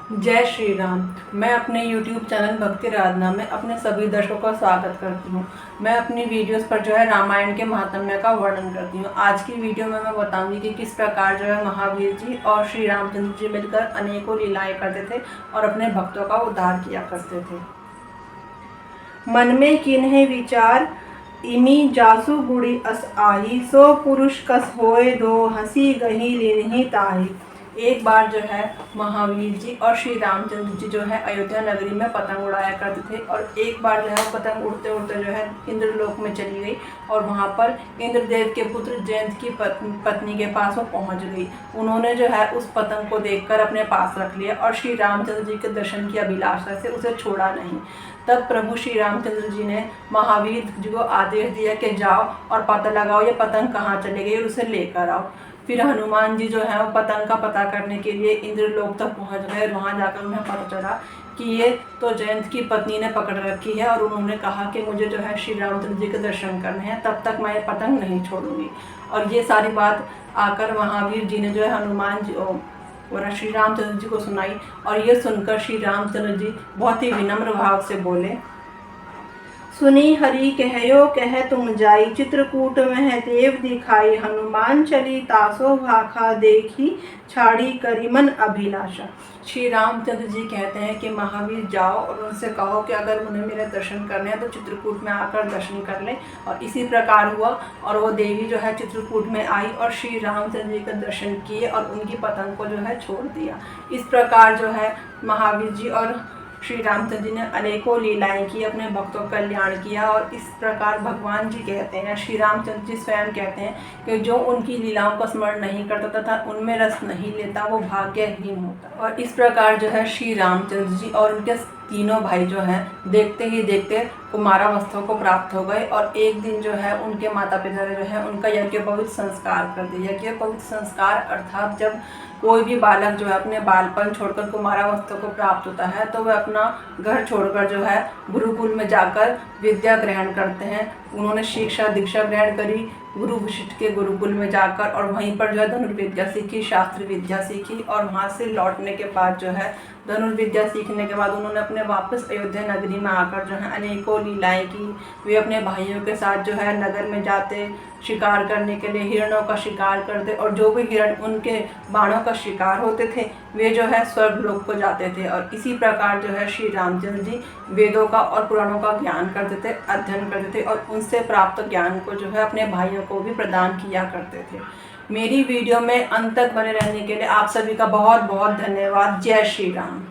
जय श्री राम। मैं अपने YouTube चैनल भक्ति आराधना में अपने सभी दर्शकों का स्वागत करती हूँ। मैं अपनी वीडियोस पर रामायण के महात्म्य का वर्णन करती हूँ। आज की वीडियो में मैं बताऊंगी कि किस प्रकार महावीर जी और श्री रामचंद्र जी मिलकर अनेकों लीलाएं करते थे और अपने भक्तों का उद्धार किया करते थे। मन में किन्हे विचार इमी जासु गुड़ी अस आही, सो पुरुष कस होए दो, हंसी गही लिन्ही ताही। एक बार महावीर जी और श्री रामचंद्र जी अयोध्या नगरी में पतंग उड़ाया करते थे और एक बार पतंग उड़ते उड़ते इंद्रलोक में चली गई और वहाँ पर इंद्रदेव के पुत्र जयंत की पत्नी के पास वो पहुँच गई। उन्होंने उस पतंग को देखकर अपने पास रख लिया और श्री रामचंद्र जी के दर्शन की अभिलाषा से उसे छोड़ा नहीं। तब प्रभु श्री रामचंद्र जी ने महावीर जी को आदेश दिया कि जाओ और पता लगाओ ये पतंग कहाँ चली गई और उसे लेकर आओ। फिर हनुमान जी वो पतंग का पता करने के लिए इंद्रलोक तक पहुंच गए। वहां जाकर उन्हें पता चला कि ये तो जयंत की पत्नी ने पकड़ रखी है और उन्होंने कहा कि मुझे श्री रामचंद्र जी के दर्शन करने हैं, तब तक मैं ये पतंग नहीं छोड़ूंगी। और ये सारी बात आकर महावीर जी ने हनुमान जी और श्री रामचंद्र जी को सुनाई और ये सुनकर श्री रामचंद्र जी बहुत ही विनम्र भाव से बोले, सुनी हरि कहयो कह तुम जाई, चित्रकूट में देव दिखाई, हनुमान चली तासो भाखा, देखी छाड़ी करी मन अभिलाषा। श्री रामचंद्र जी कहते हैं कि महावीर जाओ और उनसे कहो कि अगर उन्हें मेरे दर्शन करने हैं तो चित्रकूट में आकर दर्शन कर लें। और इसी प्रकार हुआ और वो देवी चित्रकूट में आई और श्री रामचंद्र जी का दर्शन किए और उनकी पतंग को छोड़ दिया। इस प्रकार महावीर जी और श्री रामचंद्र जी ने अनेकों लीलाएं की, अपने भक्तों का कल्याण किया। और इस प्रकार भगवान जी कहते हैं, श्री रामचंद्र जी स्वयं कहते हैं कि जो उनकी लीलाओं का स्मरण नहीं करता तथा उनमें रस नहीं लेता वो भाग्यहीन होता। और इस प्रकार श्री रामचंद्र जी और उनके तीनों भाई देखते ही देखते कुमारावस्था को प्राप्त हो गए। और एक दिन उनके माता पिता ने उनका यज्ञोपवीत संस्कार कर दिया। यज्ञोपवीत संस्कार अर्थात जब कोई भी बालक अपने बालपन छोड़कर कुमारावस्था को प्राप्त होता है तो वह अपना घर छोड़कर गुरुकुल में जाकर विद्या ग्रहण करते हैं। उन्होंने शिक्षा दीक्षा ग्रहण करी गुरु वशिष्ठ के गुरुकुल में जाकर और वहीं पर धनुर्विद्या सीखी, शास्त्र विद्या सीखी। और वहाँ से लौटने के बाद धनुर्विद्या सीखने के बाद उन्होंने अपने वापस अयोध्या नगरी में आकर अनेकों लीलाएं की। वे अपने भाइयों के साथ नगर में जाते, शिकार करने के लिए हिरणों का शिकार करते और जो भी हिरण उनके बाणों का शिकार होते थे वे स्वर्गलोक को जाते थे। और इसी प्रकार श्री रामचंद्र जी वेदों का और पुराणों का ज्ञान करते थे, अध्ययन करते थे और उनसे प्राप्त ज्ञान को अपने भाइयों को भी प्रदान किया करते थे। मेरी वीडियो में अंत तक बने रहने के लिए आप सभी का बहुत बहुत धन्यवाद। जय श्री राम।